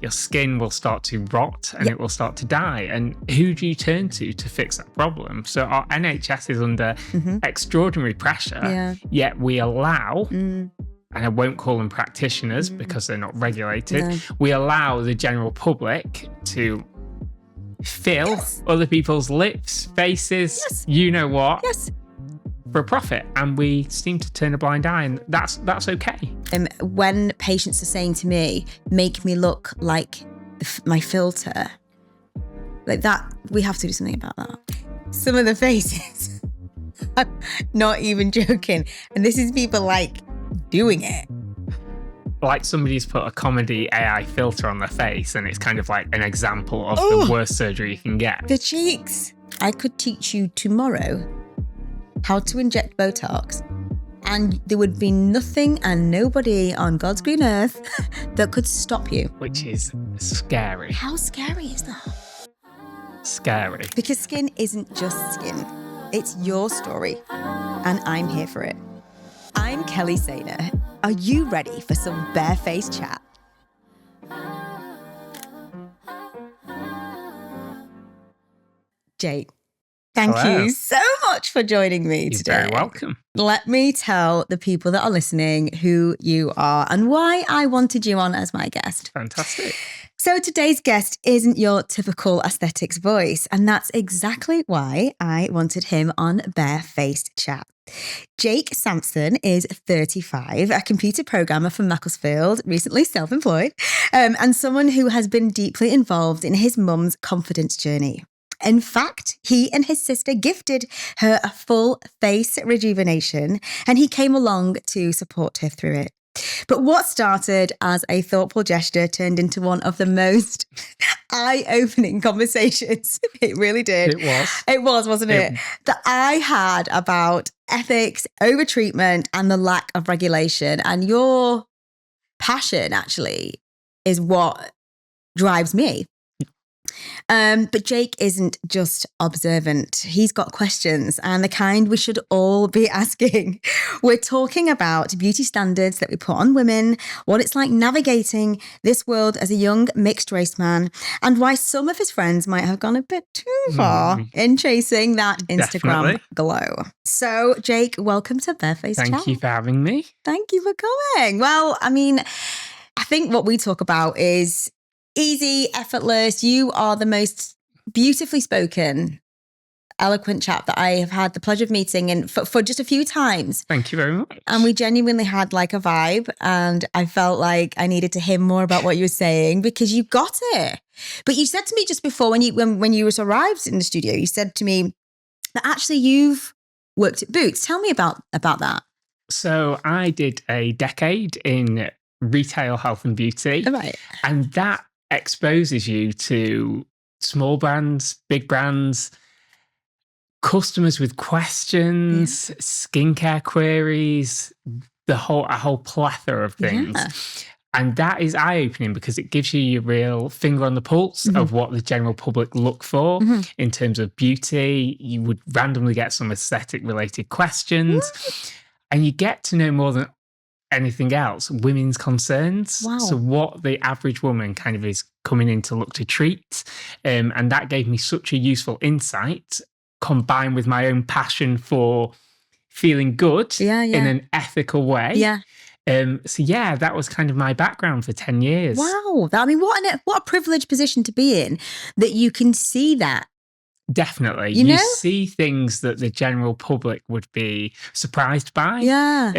your skin will start to rot and it will start to die. And who do you turn to fix that problem? So our NHS is under extraordinary pressure, yet we allow, and I won't call them practitioners because they're not regulated, we allow the general public to fill other people's lips, faces, you know what, for a profit, and we seem to turn a blind eye, and that's okay. When patients are saying to me, make me look like my filter, like that, we have to do something about that. Some of the faces, I'm not even joking, and this is people like doing it. Like somebody's put a comedy AI filter on their face, and it's kind of like an example of the worst surgery you can get. The cheeks. I could teach you tomorrow how to inject Botox, and there would be nothing and nobody on God's green earth that could stop you. Which is scary. How scary is that? Scary. Because skin isn't just skin. It's your story, and I'm here for it. I'm Kelly Saynor. Are you ready for some barefaced chat? Jake, thank you so much for joining me today. You're very welcome. Let me tell the people that are listening who you are and why I wanted you on as my guest. Fantastic. So today's guest isn't your typical aesthetics voice, and that's exactly why I wanted him on Barefaced Chat. Jake Sampson is 35, a computer programmer from Macclesfield, recently self-employed, and someone who has been deeply involved in his mum's confidence journey. In fact, he and his sister gifted her a full face rejuvenation, and he came along to support her through it. But what started as a thoughtful gesture turned into one of the most eye-opening conversations. It really did. It was. It was, wasn't it? That I had about ethics, over-treatment, and the lack of regulation. And your passion, actually, is what drives me. But Jake isn't just observant. He's got questions, and the kind we should all be asking. We're talking about beauty standards that we put on women, what it's like navigating this world as a young mixed race man, and why some of his friends might have gone a bit too far in chasing that Instagram glow. So, Jake, welcome to Barefaced Chat. Thank you for having me. Thank you for coming. Well, I mean, I think what we talk about is easy, effortless. You are the most beautifully spoken, eloquent chap that I have had the pleasure of meeting, and for just a few times. Thank you very much. And we genuinely had like a vibe, and I felt like I needed to hear more about what you were saying because you got it. But you said to me just before when you arrived in the studio, you said to me that actually you've worked at Boots. Tell me about that. So I did a decade in retail health and beauty. Right. And that exposes you to small brands, big brands, customers with questions, skincare queries, a whole plethora of things. Yeah. And that is eye-opening because it gives you your real finger on the pulse of what the general public look for in terms of beauty. You would randomly get some aesthetic-related questions, and you get to know more than anything else, women's concerns. Wow. So what the average woman kind of is coming in to look to treat. And that gave me such a useful insight combined with my own passion for feeling good in an ethical way. Yeah. So that was kind of my background for 10 years. Wow. I mean, what a privileged position to be in that you can see that. Definitely. You know? See things that the general public would be surprised by. Yeah.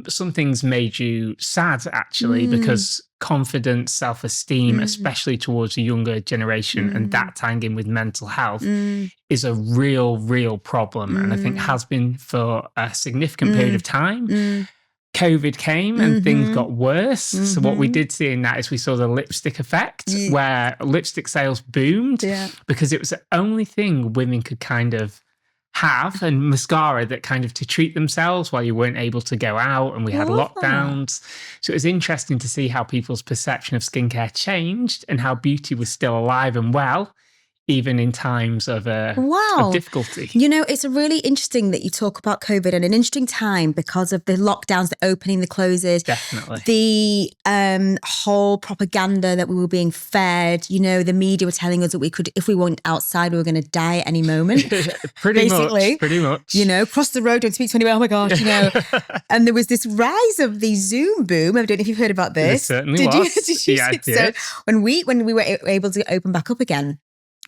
Some things made you sad, actually, because confidence, self-esteem, especially towards a younger generation, and that tying in with mental health is a real problem. And I think has been for a significant period of time. COVID came and things got worse. So what we did see in that is we saw the lipstick effect where lipstick sales boomed because it was the only thing women could kind of have, and mascara that kind of to treat themselves while you weren't able to go out and we had lockdowns. So it was interesting to see how people's perception of skincare changed and how beauty was still alive and well, even in times of Wow. difficulty. You know, it's really interesting that you talk about COVID and an interesting time because of the lockdowns, the opening, the closes. Definitely. The whole propaganda that we were being fed. You know, the media were telling us that we could, if we went outside, we were going to die at any moment. Pretty much. You know, cross the road, don't speak to anyone. Oh my gosh, you know. And there was this rise of the Zoom boom. I don't know if you've heard about this. There certainly was. Did you? Yeah, I did. So when we were able to open back up again,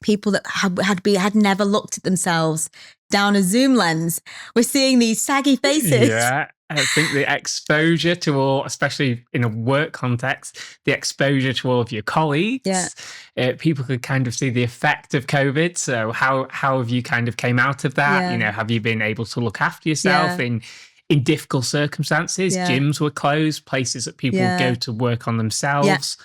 people that had never looked at themselves down a Zoom lens were seeing these saggy faces. Yeah, I think the exposure to all, especially in a work context, the exposure to all of your colleagues, people could kind of see the effect of COVID. So how have you kind of came out of that? Yeah. You know, have you been able to look after yourself in difficult circumstances? Yeah. Gyms were closed, places that people would go to work on themselves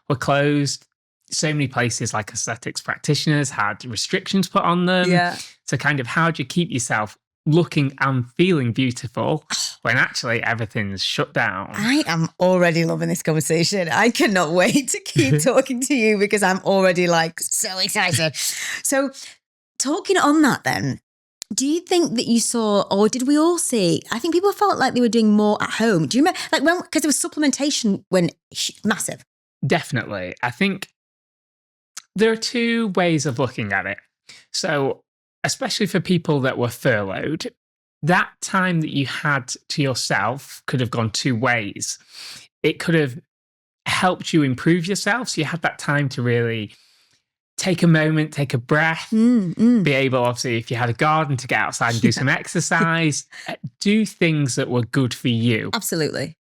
were closed. So many places like aesthetics practitioners had restrictions put on them. Yeah. So kind of how do you keep yourself looking and feeling beautiful when actually everything's shut down? I am already loving this conversation. I cannot wait to keep talking to you because I'm already like so excited. So talking on that then, do you think that you saw, or did we all see, I think people felt like they were doing more at home. Do you remember, like when, because there was supplementation when massive. Definitely. I think there are two ways of looking at it. So, especially for people that were furloughed, that time that you had to yourself could have gone two ways. It could have helped you improve yourself. So you had that time to really take a moment, take a breath, be able, obviously, if you had a garden, to get outside and do some exercise, do things that were good for you. Absolutely.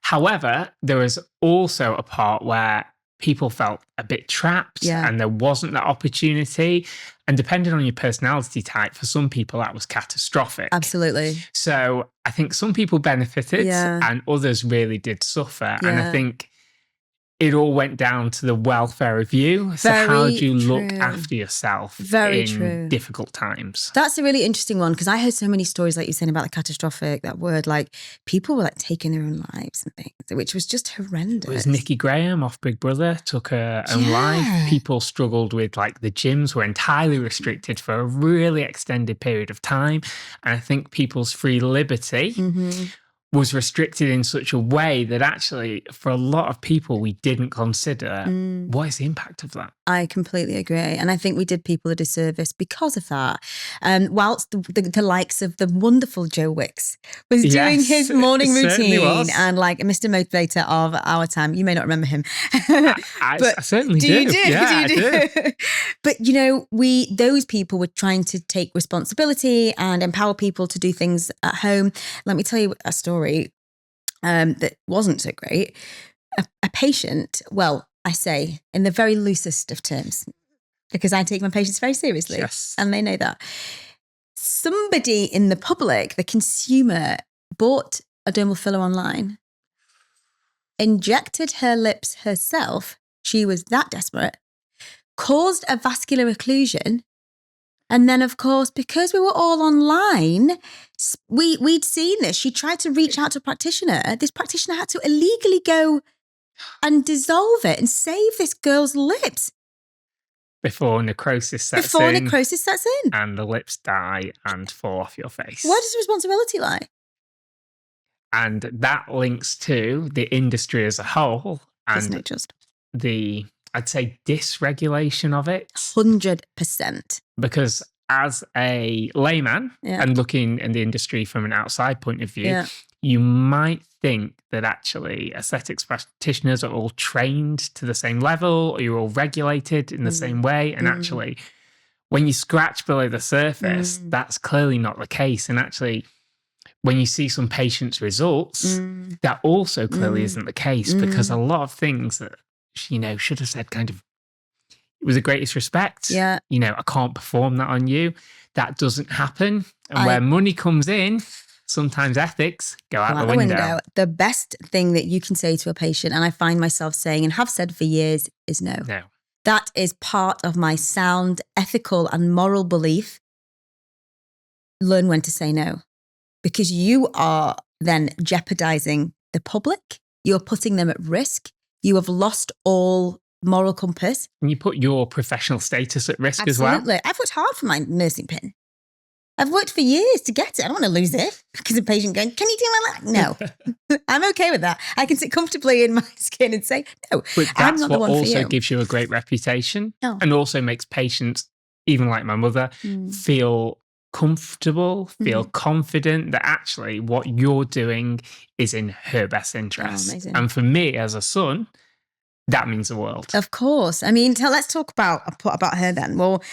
However, there was also a part where people felt a bit trapped and there wasn't that opportunity. And depending on your personality type, for some people that was catastrophic. Absolutely. So I think some people benefited and others really did suffer. And I think it all went down to the welfare of you. So how do you look after yourself in difficult times? That's a really interesting one because I heard so many stories like you're saying about the catastrophic, that word, like people were like taking their own lives and things, which was just horrendous. It was Nikki Graham off Big Brother, took her own life. People struggled with, like, the gyms were entirely restricted for a really extended period of time. And I think people's free liberty was restricted in such a way that actually, for a lot of people, we didn't consider what is the impact of that. I completely agree. And I think we did people a disservice because of that. Whilst the likes of the wonderful Joe Wicks was doing his morning routine and like Mr. Motivator of our time. You may not remember him. I certainly do. You do? Yeah, do you I do. But, you know, those people were trying to take responsibility and empower people to do things at home. Let me tell you a story that wasn't so great. A patient, well, I say in the very loosest of terms, because I take my patients very seriously and they know that. Somebody in the public, the consumer, bought a dermal filler online, injected her lips herself. She was that desperate, caused a vascular occlusion. And then, of course, because we were all online, we'd seen this. She tried to reach out to a practitioner. This practitioner had to illegally go and dissolve it and save this girl's lips. Before necrosis sets in. And the lips die and fall off your face. Where does the responsibility lie? And that links to the industry as a whole. Isn't it just? The, I'd say, dysregulation of it. 100%. Because as a layman and looking in the industry from an outside point of view, you might think that actually aesthetics practitioners are all trained to the same level or you're all regulated in the same way. And actually, when you scratch below the surface, that's clearly not the case. And actually, when you see some patients' results, that also clearly isn't the case because a lot of things that, you know, should have said kind of, with the greatest respect, you know, I can't perform that on you. That doesn't happen. And where money comes in, sometimes ethics go out the window. The best thing that you can say to a patient, and I find myself saying and have said for years, is no. No. That is part of my sound ethical and moral belief. Learn when to say no. Because you are then jeopardizing the public. You're putting them at risk. You have lost all moral compass. And you put your professional status at risk as well. Absolutely. I've worked hard for my nursing pin. I've worked for years to get it. I don't want to lose it because a patient going, can you do my leg? No, I'm okay with that. I can sit comfortably in my skin and say, no, But I'm that's not the what one for also you. gives you a great reputation Oh. and also makes patients, even like my mother, feel comfortable, feel confident that actually what you're doing is in her best interest. Amazing. And for me as a son, that means the world. Of course. I mean, let's talk about her then. Well,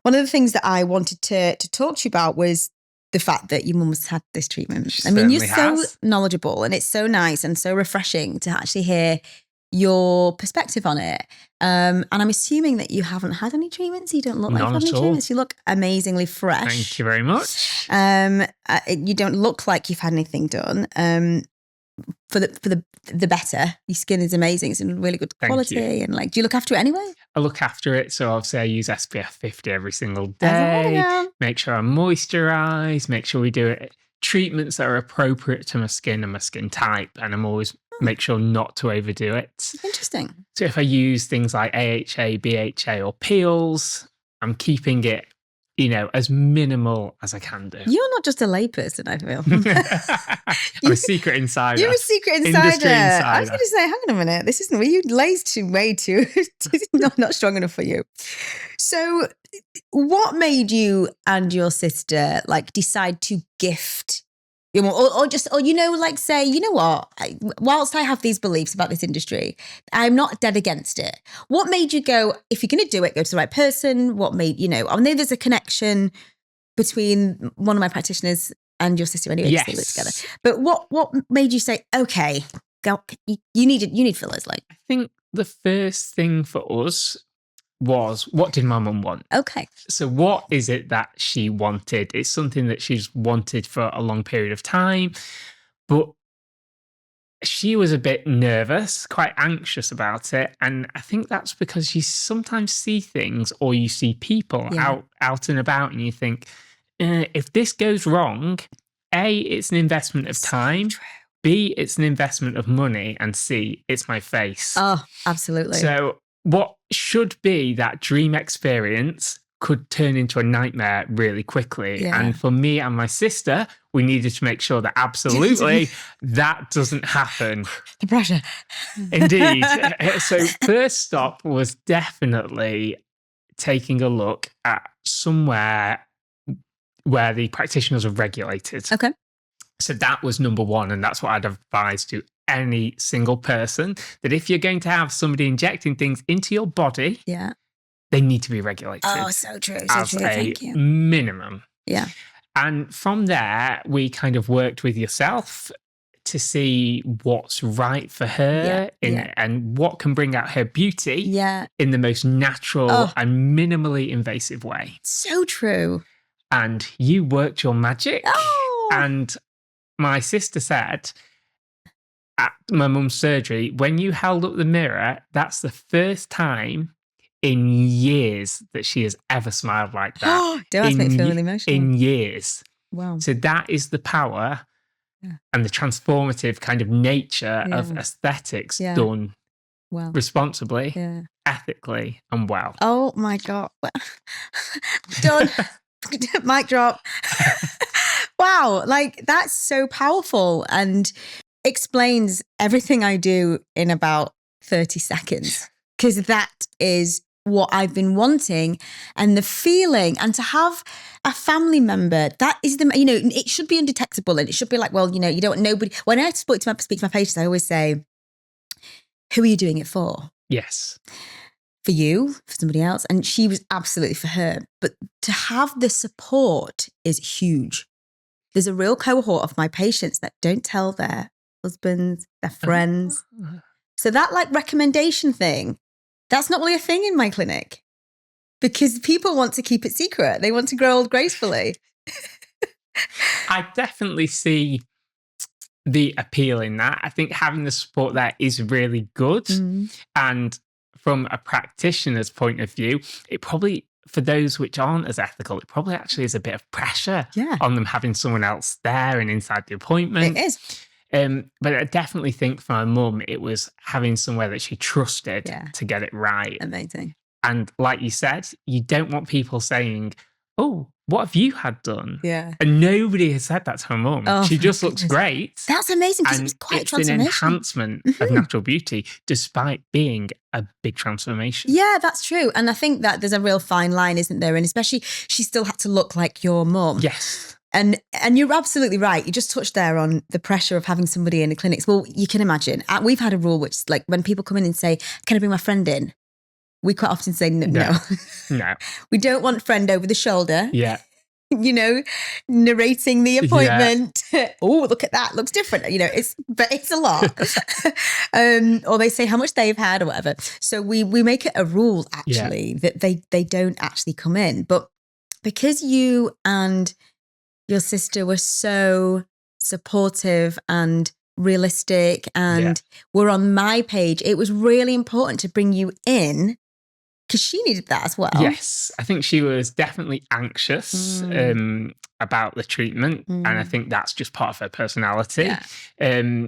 one of the things that I wanted to talk to you about was the fact that your mum has had this treatment. She I mean, you're certainly so has. knowledgeable and it's so nice and so refreshing to actually hear your perspective on it. And I'm assuming that you haven't had any treatments. You don't look like you've None had any at all. treatments. You look amazingly fresh. Thank you very much. You don't look like you've had anything done. For the better, your skin is amazing. It's in really good Thank quality. you. And like, do you look after it anyway? I look after it. So obviously I use SPF 50 every single That's day. all. Make sure I moisturize, make sure we do it. Treatments that are appropriate to my skin and my skin type. And I'm always make sure not to overdo it. Interesting. So if I use things like AHA, BHA or peels, I'm keeping it, as minimal as I can do. You're not just a layperson, I feel. I'm a secret insider. You're a secret Industry insider. I was insider. going to say, hang on a minute. This isn't you lays way too. It's not strong enough for you. So, what made you and your sister decide to gift? Say, you know what? Whilst I have these beliefs about this industry, I'm not dead against it. What made you go, if you're going to do it, go to the right person? What made, I know there's a connection between one of my practitioners and your sister anyway, because they live together. But what made you say, okay, go, you need fillers? I think the first thing for us was, what did my mum want? Okay. So what is it that she wanted? It's something that she's wanted for a long period of time, but she was a bit nervous, quite anxious about it. And I think that's because you sometimes see things or you see people out and about and you think, if this goes wrong, A, it's an investment of time. B, it's an investment of money. And C, it's my face. Oh, absolutely. So what should be that dream experience could turn into a nightmare really quickly. Yeah. And for me and my sister, we needed to make sure that absolutely that doesn't happen. The pressure. Indeed. So first stop was definitely taking a look at somewhere where the practitioners are regulated. Okay. So that was number one. And that's what I'd advise to any single person, that if you're going to have somebody injecting things into your body, they need to be regulated. Oh, so true. As Thank a you. minimum. Yeah. And from there, we kind of worked with yourself to see what's right for her and what can bring out her beauty in the most natural and minimally invasive way. So true. And you worked your magic. Oh. And my sister said, at my mum's surgery, when you held up the mirror, that's the first time in years that she has ever smiled like that. Don't ask me to feel really emotional. In years. Wow. So that is the power and the transformative kind of nature of aesthetics done responsibly, ethically, and well. Oh my God. Done. Mic drop. Wow. That's so powerful and explains everything I do in about 30 seconds. Because that is what I've been wanting, and the feeling, and to have a family member, that is it should be undetectable, and it should be like, well, you don't, nobody, when I speak to my patients, I always say, who are you doing it for? Yes. For you, for somebody else. And she was absolutely for her. But to have the support is huge. There's a real cohort of my patients that don't tell their husbands, their friends. So that recommendation thing, that's not really a thing in my clinic because people want to keep it secret. They want to grow old gracefully. I definitely see the appeal in that. I think having the support there is really good. And from a practitioner's point of view, it probably, for those which aren't as ethical, it probably actually is a bit of pressure on them having someone else there and inside the appointment. It is. But I definitely think for my mum, it was having somewhere that she trusted to get it right. Amazing. And like you said, you don't want people saying, oh, what have you had done? Yeah. And nobody has said that to her mum. Oh, she my just looks goodness. great. That's amazing because it was And quite a it's an transformation. enhancement of natural beauty, despite being a big transformation. Yeah, that's true. And I think that there's a real fine line, isn't there? And especially, she still had to look like your mum. Yes. And you're absolutely right. You just touched there on the pressure of having somebody in the clinics. Well, you can imagine. We've had a rule which, like, when people come in and say, can I bring my friend in? We quite often say no. No. We don't want friend over the shoulder. Yeah. You know, narrating the appointment. Yeah. Oh, look at that. Looks different. You know, it's a lot. Or they say how much they've had or whatever. So we make it a rule, actually, that they don't actually come in. But because you and your sister were so supportive and realistic and were on my page, it was really important to bring you in because she needed that as well. Yes, I think she was definitely anxious about the treatment. And I think that's just part of her personality. Yeah.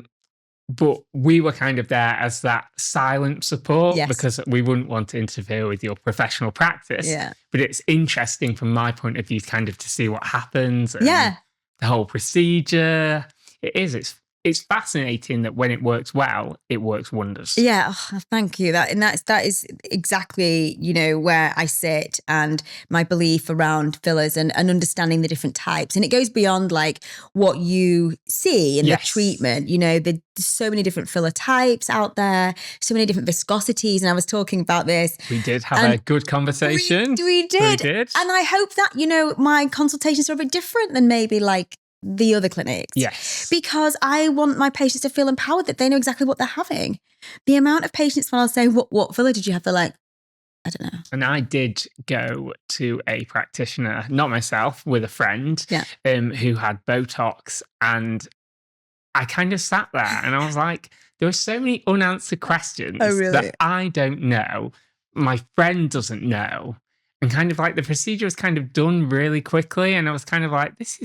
But we were kind of there as that silent support because we wouldn't want to interfere with your professional practice. Yeah. But it's interesting from my point of view kind of to see what happens. And the whole procedure. It is. It's fascinating that when it works well, it works wonders. Yeah, thank you. That is exactly, you know, where I sit and my belief around fillers and understanding the different types. And it goes beyond like what you see in the treatment. You know, there's so many different filler types out there, so many different viscosities. And I was talking about this. We did have a good conversation. We did. And I hope that, you know, my consultations are a bit different than maybe like the other clinics. Yes. Because I want my patients to feel empowered that they know exactly what they're having. The amount of patients when I'll say, what filler did you have? They're like, I don't know. And I did go to a practitioner, not myself, with a friend who had Botox. And I kind of sat there and I was like, there were so many unanswered questions that I don't know. My friend doesn't know. And kind of like the procedure was kind of done really quickly. And I was kind of like, this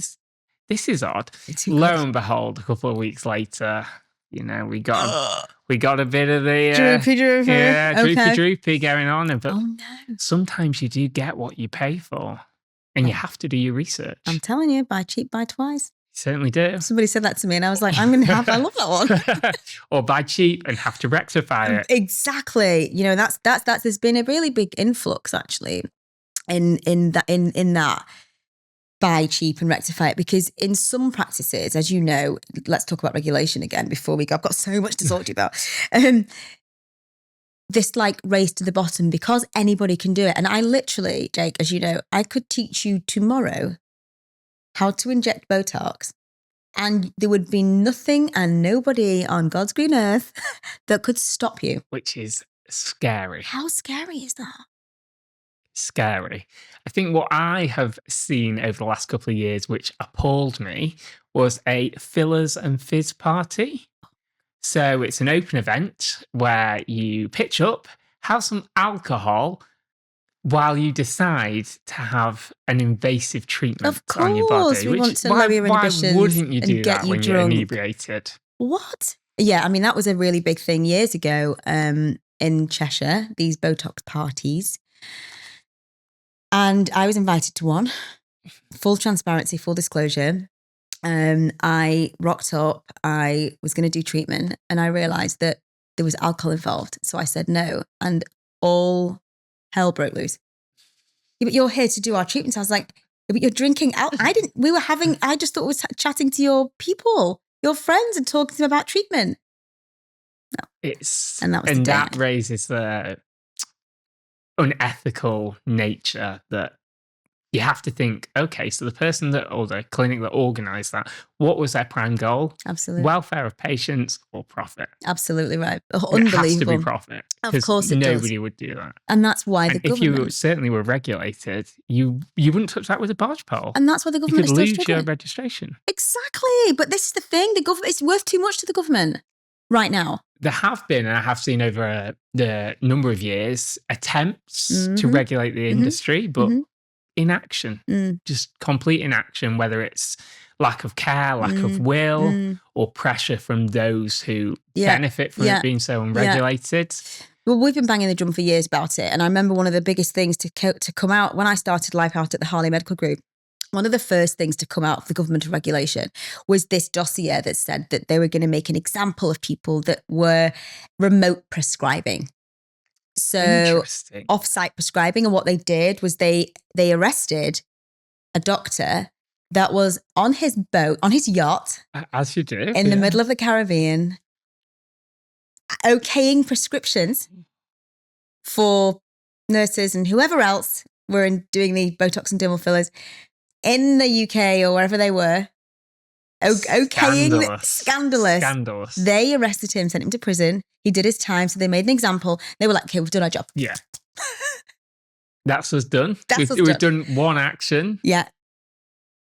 is odd. Lo and behold, a couple of weeks later, you know, we got a bit of the droopy going on. But sometimes you do get what you pay for, and you have to do your research. I'm telling you, buy cheap, buy twice. You certainly do. Somebody said that to me, and I was like, I love that one. Or buy cheap and have to rectify it. Exactly. You know, that's there's been a really big influx actually in that. Buy cheap and rectify it, because in some practices, as you know, let's talk about regulation again before we go. I've got so much to talk to you about. This like race to the bottom because anybody can do it. And I literally, Jake, as you know, I could teach you tomorrow how to inject Botox and there would be nothing and nobody on God's green earth that could stop you. Which is scary. How scary is that? Scary. I think what I have seen over the last couple of years, which appalled me, was a fillers and fizz party. So it's an open event where you pitch up, have some alcohol while you decide to have an invasive treatment on your body. We want to lower your inhibitions. Why wouldn't you do that when you're inebriated? What? Yeah, I mean, that was a really big thing years ago in Cheshire, these Botox parties. And I was invited to one. Full transparency, full disclosure. I rocked up. I was going to do treatment and I realised that there was alcohol involved. So I said no. And all hell broke loose. Yeah, but you're here to do our treatments. I was like, yeah, but you're drinking out. I just thought we was chatting to your people, your friends, and talking to them about treatment. No. That raises the unethical nature that you have to think, okay, so the person or the clinic that organised that, what was their prime goal? Absolutely. Welfare of patients or profit? Absolutely right. Unbelievable. It has to be profit. Of course it nobody would do that. And that's why the government... if you certainly were regulated, you wouldn't touch that with a barge pole. And that's why the government you could lose your registration. Exactly. But this is the thing. The government, it's worth too much to the government right now. There have been, and I have seen over the number of years, attempts to regulate the industry, but inaction, just complete inaction, whether it's lack of care, lack of will, or pressure from those who benefit from it being so unregulated. Well, we've been banging the drum for years about it. And I remember one of the biggest things to come out when I started life out at the Harley Medical Group. One of the first things to come out of the government of regulation was this dossier that said that they were going to make an example of people that were remote prescribing. So off-site prescribing. And what they did was they arrested a doctor that was on his boat, on his yacht. As you do. In the middle of the Caribbean, okaying prescriptions for nurses and whoever else were doing the Botox and dermal fillers in the UK or wherever they were. Okaying. Scandalous. They arrested him, sent him to prison. He did his time, so they made an example. They were like, okay, we've done our job. Yeah. That's us done. We've done one action. Yeah.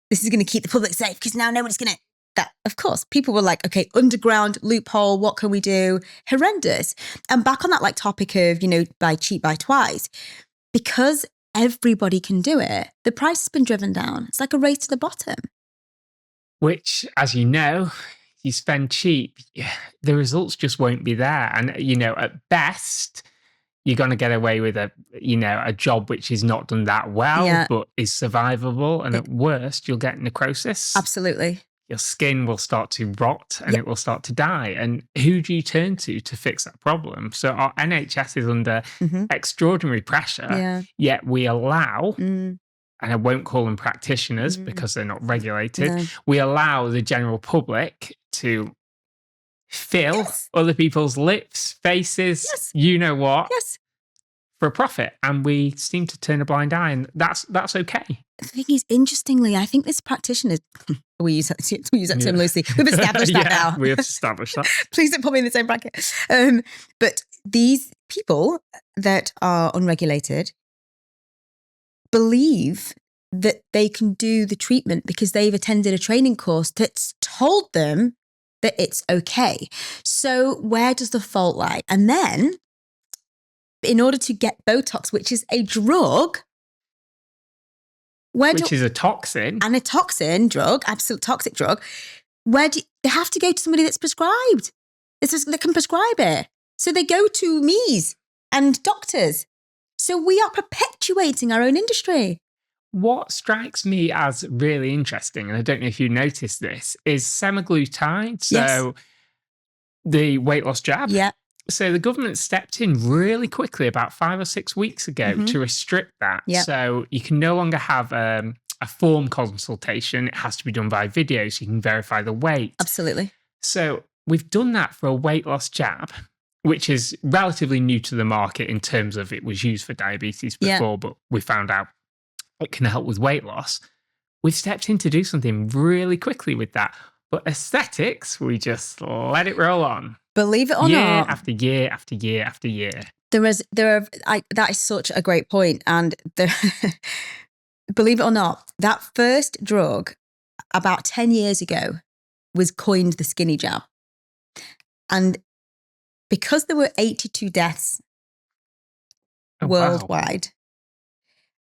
This is going to keep the public safe because now nobody's going to... That, of course, people were like, okay, underground loophole, what can we do? Horrendous. And back on that like topic of, buy cheap, buy twice, because everybody can do it, the price has been driven down. It's like a race to the bottom. Which, as you know, you spend cheap, the results just won't be there. And, at best, you're going to get away with a job which is not done that well, but is survivable. And at worst, you'll get necrosis. Absolutely. Your skin will start to rot and it will start to die. And who do you turn to fix that problem? So our NHS is under extraordinary pressure, yet we allow, and I won't call them practitioners because they're not regulated, we allow the general public to fill other people's lips, faces, you know what, for a profit. And we seem to turn a blind eye, and that's okay. The thing is, interestingly, I think this practitioner, we use that term loosely. We've established that now. We have established that. Please don't put me in the same bracket. But these people that are unregulated believe that they can do the treatment because they've attended a training course that's told them that it's okay. So where does the fault lie? And then, in order to get Botox, which is a drug, which is a toxin. And a toxin drug, absolute toxic drug, they have to go to somebody that's prescribed. That can prescribe it. So they go to me's and doctors. So we are perpetuating our own industry. What strikes me as really interesting, and I don't know if you noticed this, is semaglutide. So the weight loss jab. Yeah. So the government stepped in really quickly about 5 or 6 weeks ago to restrict that. Yep. So you can no longer have a form consultation. It has to be done by video so you can verify the weight. Absolutely. So we've done that for a weight loss jab, which is relatively new to the market in terms of it was used for diabetes before, but we found out it can help with weight loss. We've stepped in to do something really quickly with that. But aesthetics, we just let it roll on. Believe it or not. Year after year after year after year. That is such a great point. And believe it or not, that first drug about 10 years ago was coined the skinny jab. And because there were 82 deaths worldwide,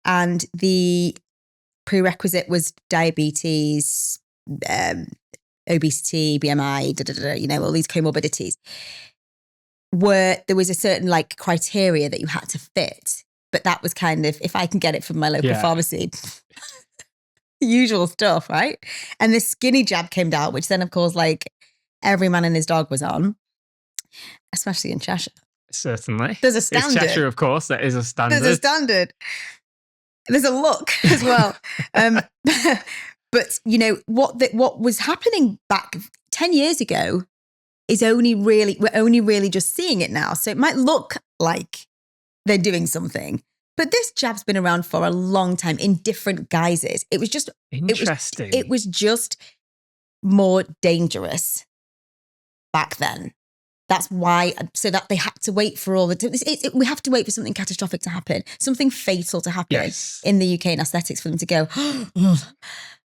and the prerequisite was diabetes, obesity, BMI, all these comorbidities, where there was a certain criteria that you had to fit. But that was kind of, if I can get it from my local pharmacy, usual stuff, right? And the skinny jab came out, which then, of course, every man and his dog was on, especially in Cheshire. Certainly. There's a standard. It's Cheshire, of course. There is a standard. There's a standard. There's a look as well. But, what was happening back 10 years ago is we're only really just seeing it now. So it might look like they're doing something, but this jab's been around for a long time in different guises. It was just interesting. It was just more dangerous back then. That's why, so that they had to wait for all we have to wait for something catastrophic to happen, something fatal to happen in the UK in aesthetics for them to go,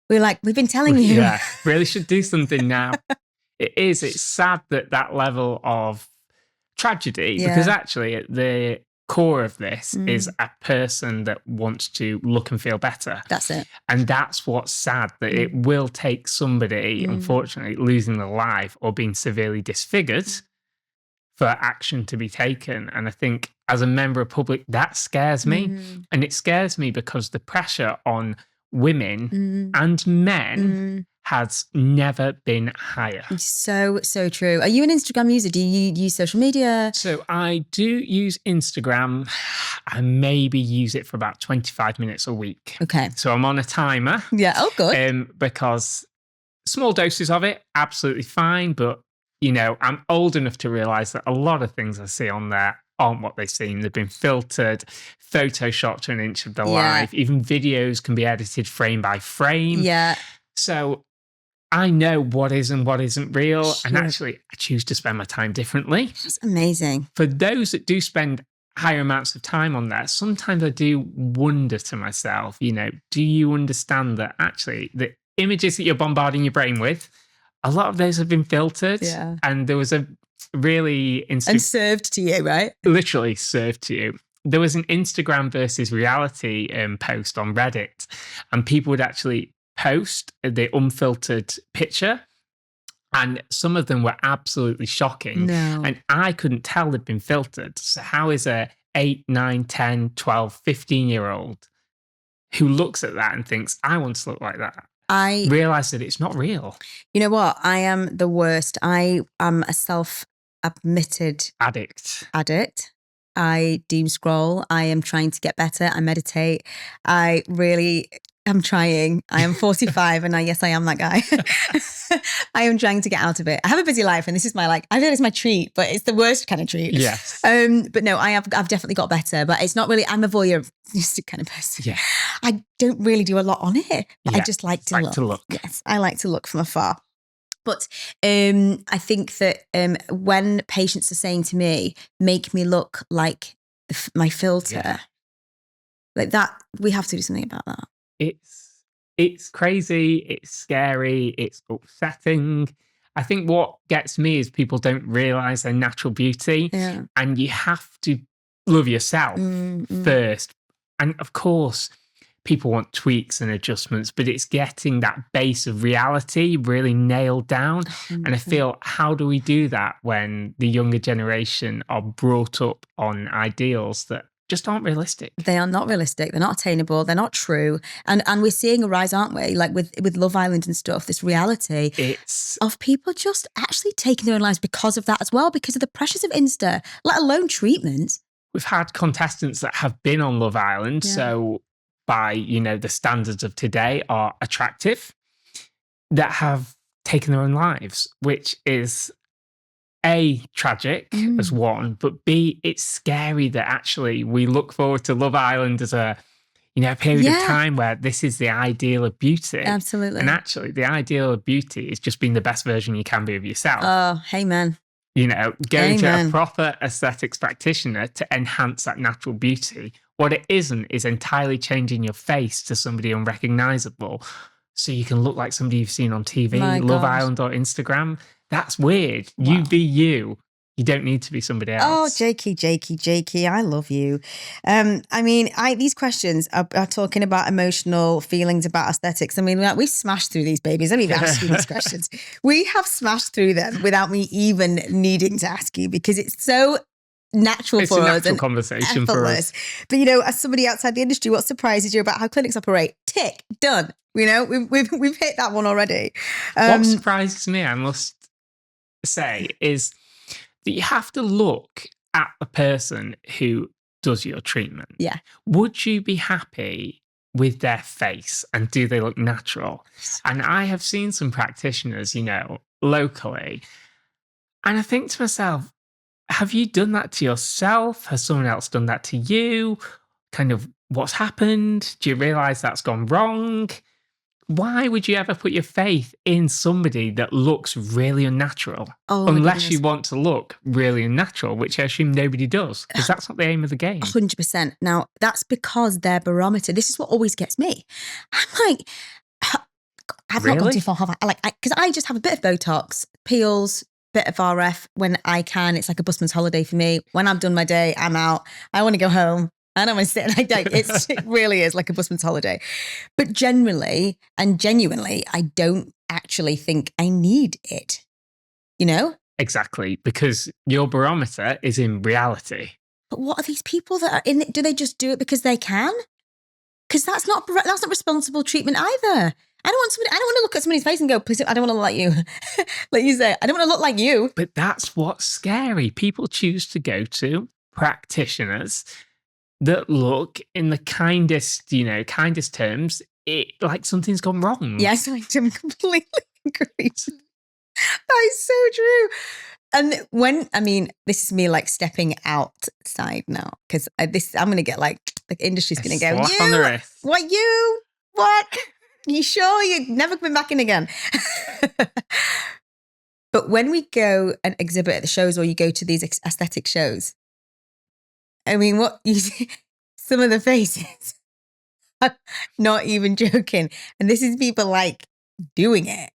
we've been telling you. Yeah, really should do something now. It's sad that level of tragedy, because actually the core of this is a person that wants to look and feel better. That's it. And that's what's sad, that it will take somebody, unfortunately, losing their life or being severely disfigured for action to be taken. And I think as a member of public, that scares me. And it scares me because the pressure on women and men has never been higher. So true. Are you an Instagram user? Do you use social media? So I do use Instagram. I maybe use it for about 25 minutes a week. Okay. So I'm on a timer. Yeah. Oh, good. Because small doses of it, absolutely fine. But, you know, I'm old enough to realize that a lot of things I see on there aren't what they seem. They've been filtered, photoshopped to an inch of their life. Even videos can be edited frame by frame. Yeah. So I know what is and what isn't real. And actually, I choose to spend my time differently. That's amazing. For those that do spend higher amounts of time on that, sometimes I do wonder to myself, you know, do you understand that actually the images that you're bombarding your brain with, a lot of those have been filtered. Yeah. And there was a really... And served to you, right? Literally served to you. There was an Instagram versus reality post on Reddit, and people would actually post the unfiltered picture, and some of them were absolutely shocking. No. And I couldn't tell they'd been filtered. So how is a 8, 9, 10, 12, 15-year-old who looks at that and thinks, I want to look like that? I realize that it's not real. You know what? I am the worst. I am a self-admitted addict. I doom scroll. I am trying to get better. I meditate. I really am trying. I am 45 and yes, I am that guy. I am trying to get out of it. I have a busy life and this is I feel it's my treat, but it's the worst kind of treat. Yes. But no, I've definitely got better, but it's not really, I'm a voyeuristic kind of person. Yeah. I don't really do a lot on it, but I just like to look. Yes, I like to look from afar. But I think that when patients are saying to me, make me look like my filter, like that, we have to do something about that. It's crazy, it's scary, it's upsetting. I think what gets me is people don't realise their natural beauty, and you have to love yourself first. And of course, people want tweaks and adjustments, but it's getting that base of reality really nailed down. And I feel, how do we do that when the younger generation are brought up on ideals that just aren't realistic? They are not realistic. They're not attainable. They're not true. And we're seeing a rise, aren't we? Like with Love Island and stuff, this reality of people just actually taking their own lives because of that as well, because of the pressures of Insta, let alone treatments. We've had contestants that have been on Love Island, so by, the standards of today are attractive, that have taken their own lives, which is A, tragic as one, but B, it's scary that actually we look forward to Love Island as a period of time where this is the ideal of beauty. Absolutely. And actually the ideal of beauty is just being the best version you can be of yourself. Oh, amen. Going to a proper aesthetics practitioner to enhance that natural beauty. What it isn't is entirely changing your face to somebody unrecognizable so you can look like somebody you've seen on TV, Love Island or Instagram. That's weird. Wow. You be you. You don't need to be somebody else. Oh, Jakey, I love you. These questions are talking about emotional feelings about aesthetics. I mean, we smashed through these babies. Let me ask you these questions. We have smashed through them without me even needing to ask you because it's so natural for us. It's a natural conversation for us. But, as somebody outside the industry, what surprises you about how clinics operate? Tick, done. We've hit that one already. What surprises me, I must say, is that you have to look at the person who does your treatment. Yeah. Would you be happy with their face and do they look natural? And I have seen some practitioners, locally, and I think to myself, have you done that to yourself? Has someone else done that to you? Kind of what's happened? Do you realise that's gone wrong? Why would you ever put your faith in somebody that looks really unnatural? Unless you want to look really unnatural, which I assume nobody does, because that's not the aim of the game. 100%. Now, that's because their barometer, this is what always gets me. I'm like, I've not gone too far, have I? Because I just have a bit of Botox, peels, bit of RF when I can. It's like a busman's holiday for me. When I've done my day, I'm out. I want to go home. I don't want to sit and it really is like a busman's holiday. But generally and genuinely, I don't actually think I need it. You know? Exactly, because your barometer is in reality. But what are these people that are in it? Do they just do it because they can? Because that's not responsible treatment either. I don't want to look at somebody's face and go, please, I don't want to look like you. Like you say, I don't want to look like you. But that's what's scary. People choose to go to practitioners that look in the kindest terms, like something's gone wrong. Yes, I completely agree. That is so true. And this is me like stepping outside now, because I'm going to get like the industry's going to go, slap on the wrist. What? You sure you're never coming back in again? But when we go and exhibit at the shows, or you go to these aesthetic shows, I mean, what you see, some of the faces, I'm not even joking. And this is people like doing it.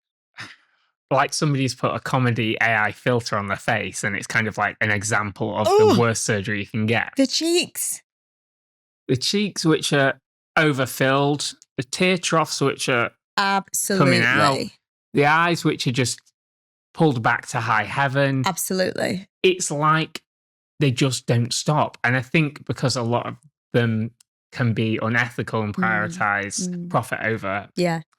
Like somebody's put a comedy AI filter on their face, and it's kind of like an example of the worst surgery you can get. The cheeks. The cheeks, which are overfilled, the tear troughs, which are absolutely coming out, the eyes, which are just pulled back to high heaven. Absolutely. It's like they just don't stop. And I think because a lot of them can be unethical and prioritize profit over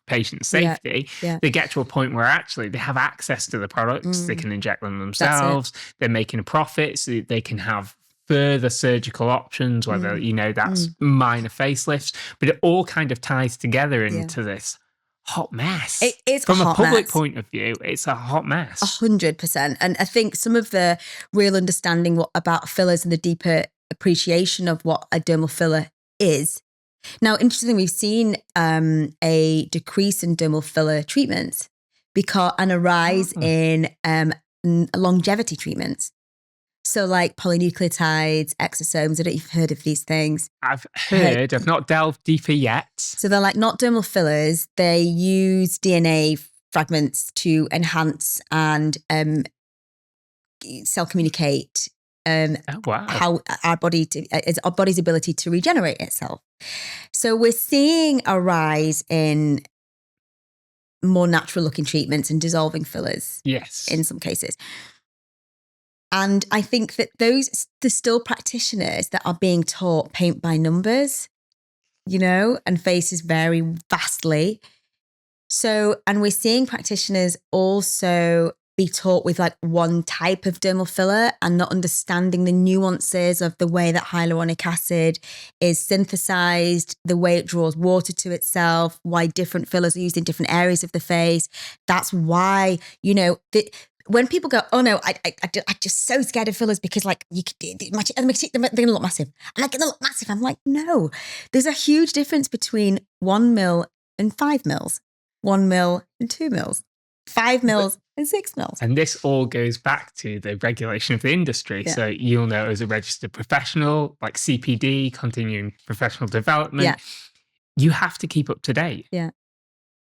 patient safety, they get to a point where actually they have access to the products, they can inject them themselves, they're making a profit, so they can have further surgical options, whether, that's minor facelifts, but it all kind of ties together into this hot mess. It is from a a public mess. Point of view, it's a hot mess. 100%. And I think some of the real understanding about fillers and the deeper appreciation of what a dermal filler is. Now, interestingly, we've seen a decrease in dermal filler treatments and a rise in longevity treatments. So like polynucleotides, exosomes, I don't know if you've heard of these things. I've heard, I've not delved deeper yet. So they're like not dermal fillers. They use DNA fragments to enhance and cell communicate how our body's ability to regenerate itself. So we're seeing a rise in more natural looking treatments and dissolving fillers. Yes. In some cases. And I think that there's still practitioners that are being taught paint by numbers, and faces vary vastly. So, and we're seeing practitioners also be taught with like one type of dermal filler and not understanding the nuances of the way that hyaluronic acid is synthesized, the way it draws water to itself, why different fillers are used in different areas of the face. That's why, when people go, oh no, I'm just so scared of fillers because like they're going to look massive. And they're going to look massive. I'm like, no, there's a huge difference between 1 mil and 5 mils, 1 mil and 2 mils, 5 mils and 6 mils. And this all goes back to the regulation of the industry. Yeah. So you'll know as a registered professional, like CPD, continuing professional development, you have to keep up to date. Yeah.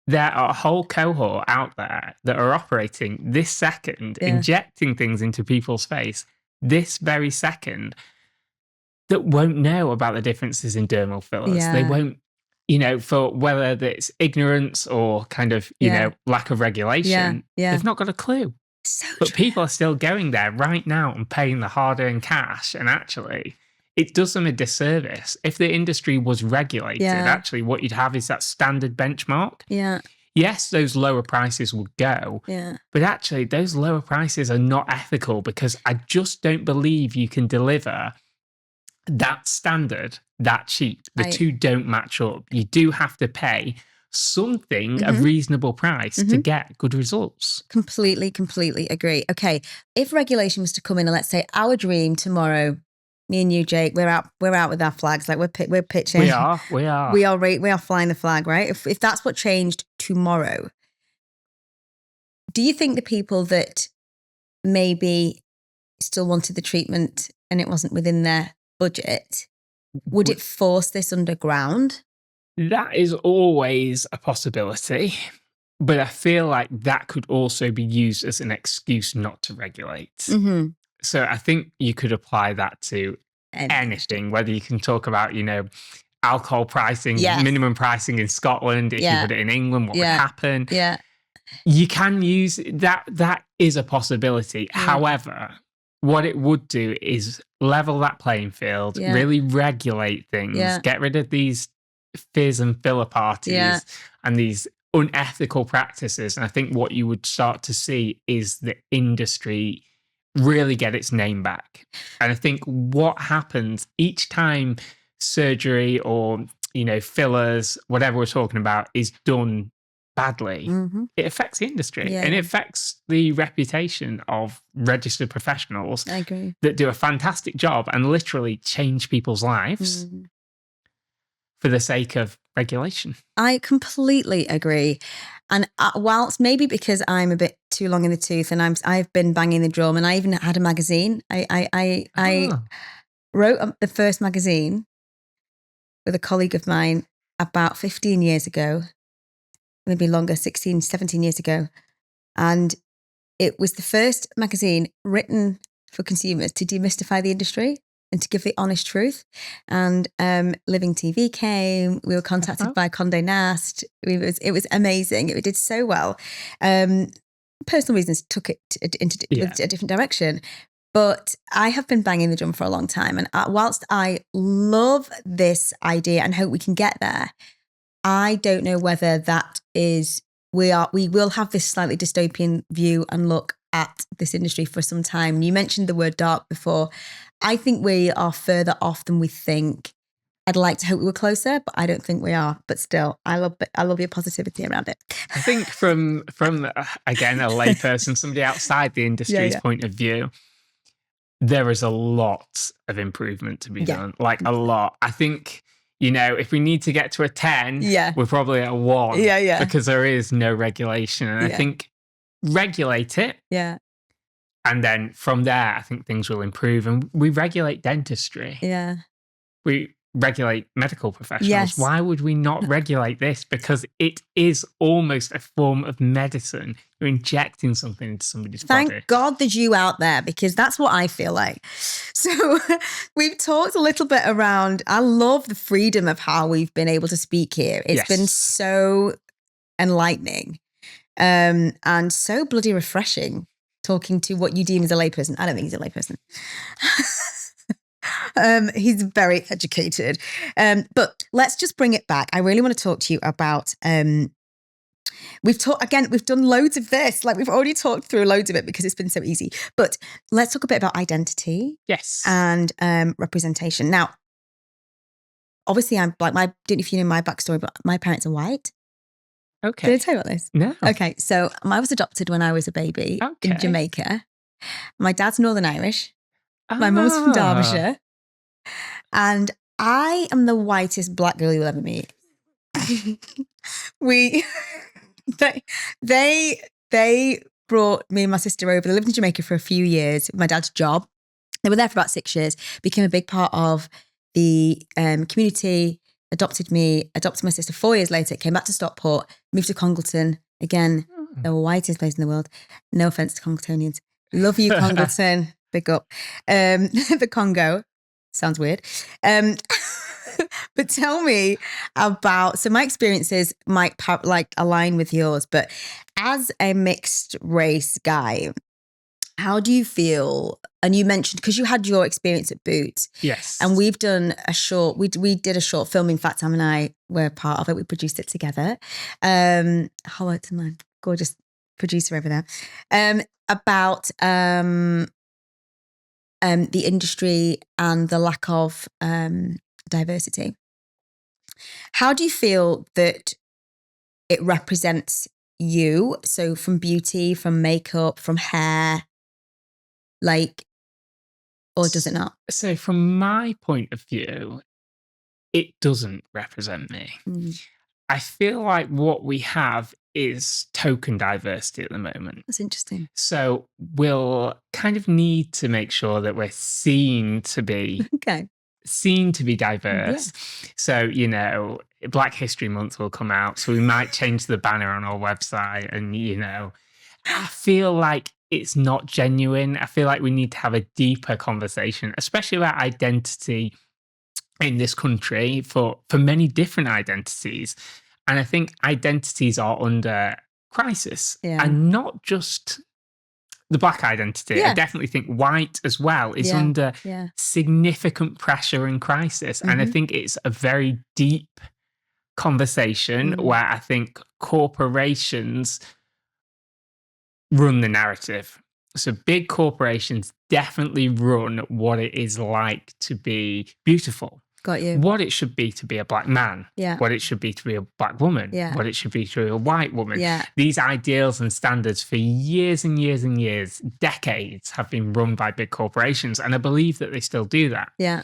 There are a whole cohort out there that are operating this second, injecting things into people's face this very second, that won't know about the differences in dermal fillers. Yeah. They won't, for whether it's ignorance or kind of, lack of regulation, they've not got a clue. So but true. People are still going there right now and paying the hard-earned cash, and actually it does them a disservice. If the industry was regulated, actually what you'd have is that standard benchmark. Yeah. Yes, those lower prices would go. Yeah. But actually, those lower prices are not ethical, because I just don't believe you can deliver that standard that cheap. The two don't match up. You do have to pay something, a reasonable price to get good results. Completely agree. Okay, if regulation was to come in and let's say our dream tomorrow, me and you, Jake, we're out with our flags. Like we're pitching. We are flying the flag, right? If that's what changed tomorrow, do you think the people that maybe still wanted the treatment and it wasn't within their budget, would it force this underground? That is always a possibility. But I feel like that could also be used as an excuse not to regulate. Mm-hmm. So I think you could apply that to anything, whether you can talk about, alcohol pricing, minimum pricing in Scotland. If you put it in England, what would happen? Yeah. You can use that. That is a possibility. Yeah. However, what it would do is level that playing field, really regulate things, get rid of these fizz and filler parties and these unethical practices. And I think what you would start to see is the industry really get its name back. And I think what happens each time surgery or, fillers, whatever we're talking about, is done badly, it affects the industry and it affects the reputation of registered professionals. I agree. That do a fantastic job and literally change people's lives for the sake of regulation. I completely agree. And whilst maybe because I'm a bit too long in the tooth and I've been banging the drum, and I even had a magazine. I wrote the first magazine with a colleague of mine about 15 years ago, maybe longer, 16, 17 years ago. And it was the first magazine written for consumers to demystify the industry and to give the honest truth. And Living TV came. We were contacted by Condé Nast. It was amazing. It did so well. Personal reasons took it into a different direction. But I have been banging the drum for a long time. And whilst I love this idea and hope we can get there, I don't know whether that is, we will have this slightly dystopian view and look at this industry for some time. You mentioned the word dark before. I think we are further off than we think. I'd like to hope we were closer, but I don't think we are. But still, I love your positivity around it. I think from again, a layperson, somebody outside the industry's point of view, there is a lot of improvement to be done. Like a lot. I think, if we need to get to a 10, we're probably at a 1. Because there is no regulation. And I think regulate it. Yeah. And then from there, I think things will improve. And we regulate dentistry. Yeah. We regulate medical professionals. Yes. Why would we not regulate this? Because it is almost a form of medicine. You're injecting something into somebody's body. Thank God there's you out there, because that's what I feel like. So we've talked a little bit around, I love the freedom of how we've been able to speak here. It's been so enlightening and so bloody refreshing talking to what you deem as a layperson. I don't think he's a layperson. He's very educated. But let's just bring it back. I really want to talk to you about, we've done loads of this. Like, we've already talked through loads of it because it's been so easy. But let's talk a bit about identity. Yes. And representation. Now, obviously, I'm like, I don't know if you know my backstory, but my parents are white. Okay. Did I tell you about this? No. Okay. So I was adopted when I was a baby in Jamaica. My dad's Northern Irish. My mum's from Derbyshire. And I am the whitest black girl you'll ever meet. They brought me and my sister over. They lived in Jamaica for a few years with my dad's job. They were there for about 6 years, became a big part of the community, adopted my sister 4 years later, came back to Stockport, moved to Congleton. Again, the whitest place in the world. No offense to Congletonians. Love you, Congleton. Big up. The Congo. Sounds weird. But tell me about, so my experiences might align with yours, but as a mixed race guy, how do you feel? And you mentioned, because you had your experience at Boots. Yes. And we've done we did a short film. In fact, Sam and I were part of it. We produced it together. Hello to my gorgeous producer over there. About the industry and the lack of diversity. How do you feel that it represents you? So from beauty, from makeup, from hair, or does it not? So from my point of view, it doesn't represent me. I feel like what we have is token diversity at the moment. That's interesting. So we'll kind of need to make sure that we're seen to be seen to be diverse. So, you know, Black History Month will come out. So we might change the banner on our website. And, you know, I feel like it's not genuine. I feel like we need to have a deeper conversation, especially about identity in this country for many different identities. And I think identities are under crisis, and not just the Black identity. I definitely think white as well is under significant pressure and crisis. And I think it's a very deep conversation where I think corporations run the narrative. So big corporations definitely run what it is like to be beautiful. Got you. What it should be to be a Black man. Yeah. What it should be to be a Black woman. Yeah. What it should be to be a white woman. Yeah. These ideals and standards for years and years and years, decades, have been run by big corporations. And I believe that they still do that. Yeah.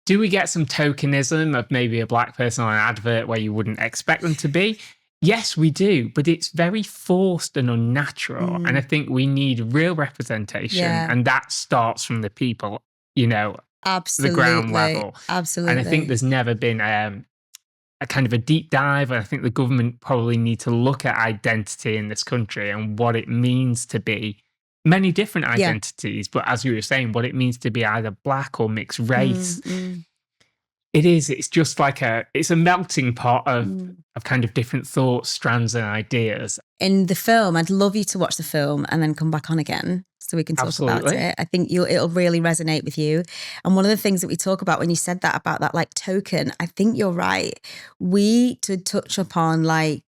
Do we get some tokenism of maybe a Black person on an advert where you wouldn't expect them to be? Yes, we do, but it's very forced and unnatural. And I think we need real representation. And that starts from the people, you know, absolutely, the ground level. Absolutely. And I think there's never been a kind of a deep dive. And I think the government probably need to look at identity in this country and what it means to be many different identities. But as you were saying, what it means to be either Black or mixed race. It's just like it's a melting pot of kind of different thoughts, strands and ideas. In the film, I'd love you to watch the film and then come back on again so we can talk about it. I think it'll really resonate with you. And one of the things that we talk about when you said that about that like token, I think you're right. To touch upon like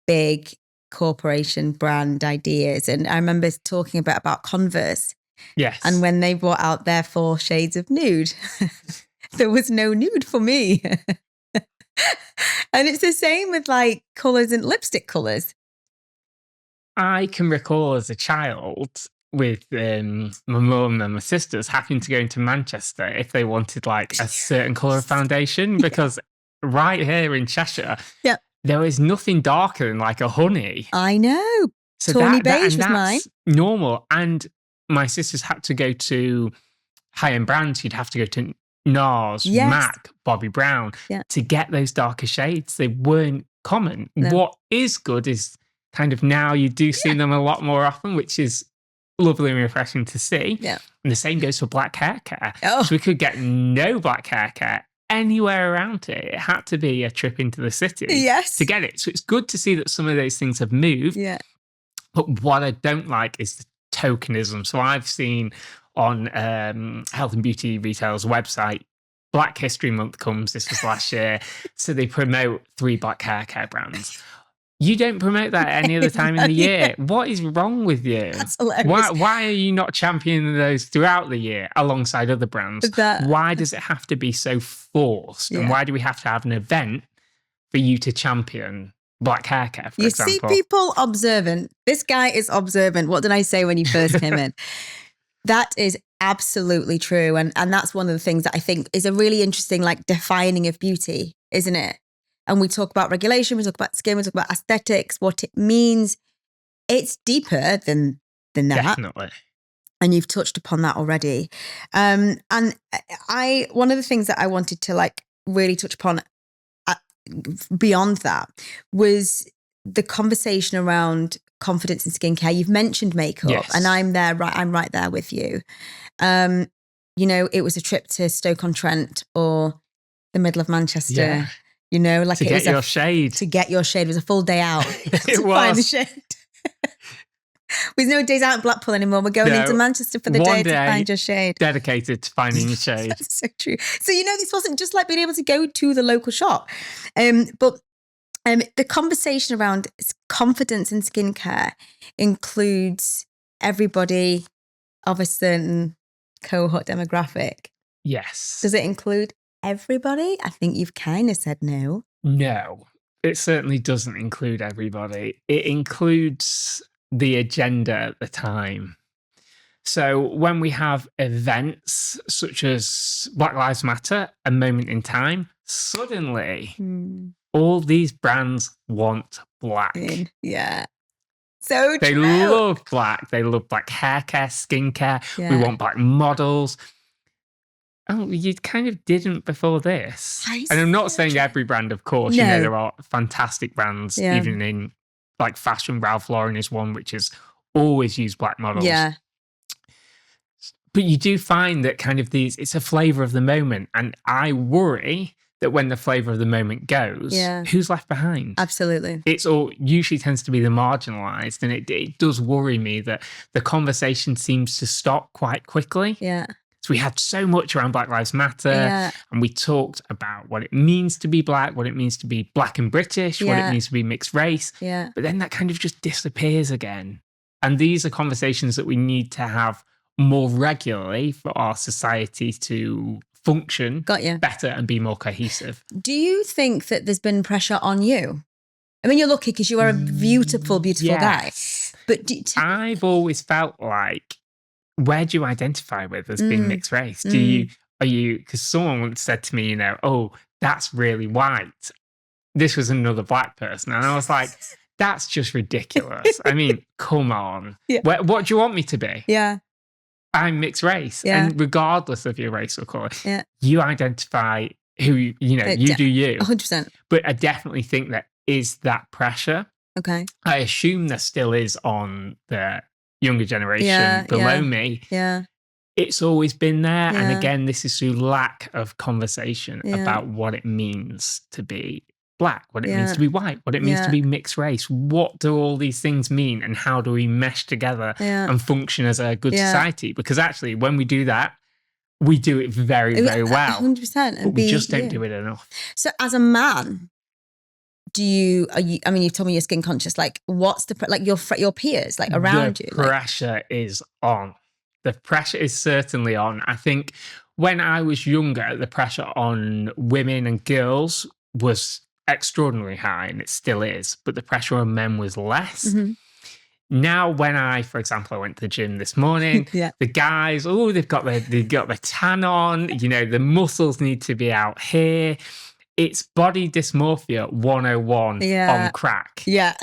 big corporation brand ideas. And I remember talking about Converse. Yes. And when they brought out their 4 shades of nude, there was no nude for me. And it's the same with like colours and lipstick colours. I can recall as a child with my mum and my sisters having to go into Manchester if they wanted like a certain colour of foundation, because right here in Cheshire, there is nothing darker than like a honey. I know. So Tawny beige was mine. Normal. And my sisters had to go to high-end brands. You'd have to go to NARS, MAC, Bobby Brown to get those darker shades. They weren't common. No. What is good is kind of now you do see them a lot more often, which is lovely and refreshing to see. Yeah. And the same goes for black hair care. Oh. So we could get no black hair care anywhere around it. It had to be a trip into the city to get it. So it's good to see that some of those things have moved. Yeah. But what I don't like is the tokenism. So I've seen on Health and Beauty Retail's website, Black History Month comes, this was last year, so they promote 3 black hair care brands. You don't promote that any other time in the year. What is wrong with you? That's hilarious. Why are you not championing those throughout the year alongside other brands? Why does it have to be so forced? And why do we have to have an event for you to champion black hair care, for example? You see people observant. This guy is observant. What did I say when you first came in? That is absolutely true. And that's one of the things that I think is a really interesting, like, defining of beauty, isn't it? And we talk about regulation, we talk about skin, we talk about aesthetics, what it means. It's deeper than that. Definitely. And you've touched upon that already. And one of the things that I wanted to like really touch upon beyond that was the conversation around confidence in skincare. You've mentioned makeup, and I'm right there with you. You know, it was a trip to Stoke-on-Trent or the middle of Manchester. Yeah. You know, like to get your shade. To get your shade. It was a full day out. It was. Find the shade. There's no days out in Blackpool anymore. We're going into Manchester for the day to find your shade. Dedicated to finding your shade. That's so true. So, you know, this wasn't just like being able to go to the local shop. But the conversation around confidence in skincare includes everybody of a certain cohort demographic. Yes. Does it include everybody? I think you've kind of said no. No, it certainly doesn't include everybody. It includes the agenda at the time. So when we have events such as Black Lives Matter, a moment in time, suddenly all these brands want black. Yeah. So they true. love black. They love black hair care, skincare. Yeah. We want black models. oh, you kind of didn't before this. I And I'm not so saying true. every brand, of course. No. You know, there are fantastic brands, Yeah. even in like fashion. Ralph Lauren is one which has always used black models. Yeah. But you do find that kind of it's a flavor of the moment. And I worry that when the flavor of the moment goes, who's left behind? Absolutely. It's all usually tends to be the marginalized. And it does worry me that the conversation seems to stop quite quickly. Yeah. So we had so much around Black Lives Matter, and we talked about what it means to be black, what it means to be black and British, what it means to be mixed race. Yeah. But then that kind of just disappears again. And these are conversations that we need to have more regularly for our society to function better and be more cohesive. Do you think that there's been pressure on you? I mean, you're lucky because you are a beautiful, beautiful guy. But I've always felt like, where do you identify with as being mixed race? Are you, because someone once said to me, you know, oh, that's really white. This was another black person. And I was like, that's just ridiculous. I mean, come on. Yeah. What do you want me to be? Yeah. I'm mixed race. Yeah. And regardless of your race or colour, you identify who, you know, you do you. 100%. But I definitely think that is that pressure. Okay. I assume there still is on the younger generation below me. Yeah. It's always been there. And again, this is through lack of conversation about what it means to be black, what it means to be white, what it means to be mixed race. What do all these things mean and how do we mesh together and function as a good society? Because actually, when we do that, we do it very, very well. 100%. But we just don't do it enough. So as a man, I mean, you've told me you're skin conscious. Like, what's your peers, like around you? The pressure is on. The pressure is certainly on. I think when I was younger, the pressure on women and girls was extraordinarily high, and it still is, but the pressure on men was less. Mm-hmm. Now, when for example, I went to the gym this morning, the guys, they've got the tan on, you know, the muscles need to be out here. It's body dysmorphia 101 on crack. Yeah.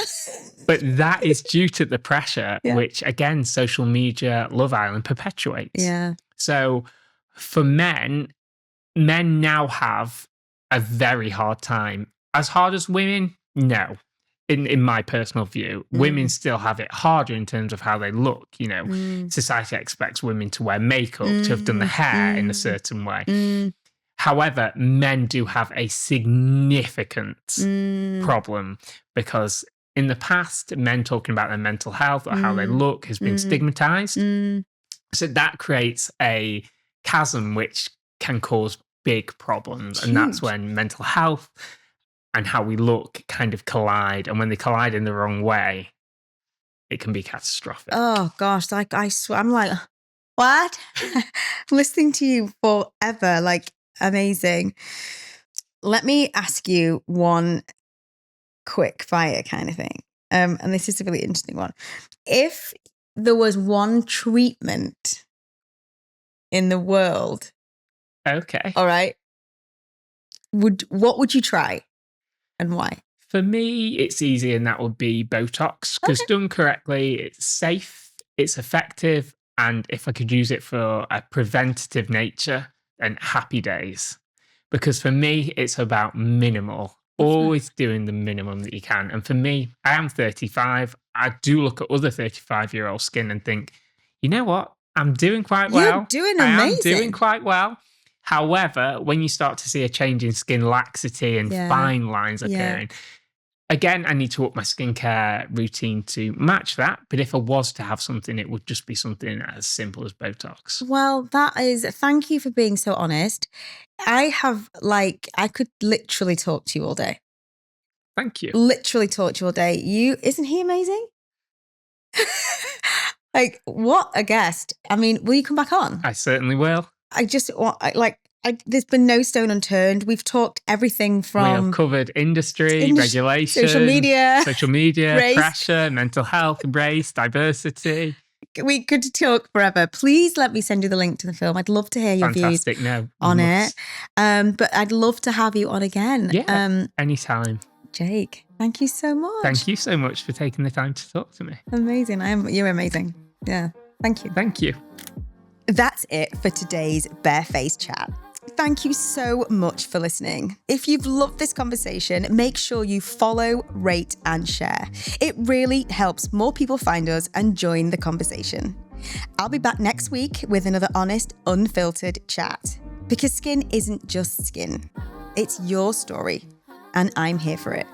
But that is due to the pressure, which again, social media, Love Island perpetuates. Yeah. So for men now have a very hard time. As hard as women? No. In my personal view, women still have it harder in terms of how they look. You know, society expects women to wear makeup, to have done the hair in a certain way. However, men do have a significant problem because in the past, men talking about their mental health or how they look has been stigmatized. So that creates a chasm which can cause big problems. And that's when mental health and how we look kind of collide. And when they collide in the wrong way, it can be catastrophic. Oh, gosh. Like, I swear, I'm like, what? Listening to you forever. Like, amazing. Let me ask you one quick fire kind of thing. And this is a really interesting one. If there was one treatment in the world, okay, all right, what would you try and why? For me, it's easy, and that would be Botox, because done correctly, it's safe, it's effective, and if I could use it for a preventative nature, then happy days. Because for me, it's about minimal. Always doing the minimum that you can. And for me, I am 35. I do look at other 35-year-old skin and think, you know what? I'm doing quite well. You're doing amazing. I am doing quite well. However, when you start to see a change in skin laxity and fine lines occurring, again, I need to up my skincare routine to match that. But if I was to have something, it would just be something as simple as Botox. Well, thank you for being so honest. I could literally talk to you all day. Thank you. Literally talk to you all day. Isn't he amazing? Like, what a guest. I mean, will you come back on? I certainly will. I just want, there's been no stone unturned. We've talked everything from... We have covered industry, regulation, social media, race, pressure, mental health, race, diversity. We could talk forever. Please let me send you the link to the film. I'd love to hear your views on it. But I'd love to have you on again. Yeah, anytime. Jake, thank you so much. Thank you so much for taking the time to talk to me. Amazing. You're amazing. Yeah. Thank you. Thank you. That's it for today's Barefaced Chat. Thank you so much for listening. If you've loved this conversation, make sure you follow, rate, and share. It really helps more people find us and join the conversation. I'll be back next week with another honest, unfiltered chat. Because skin isn't just skin. It's your story, and I'm here for it.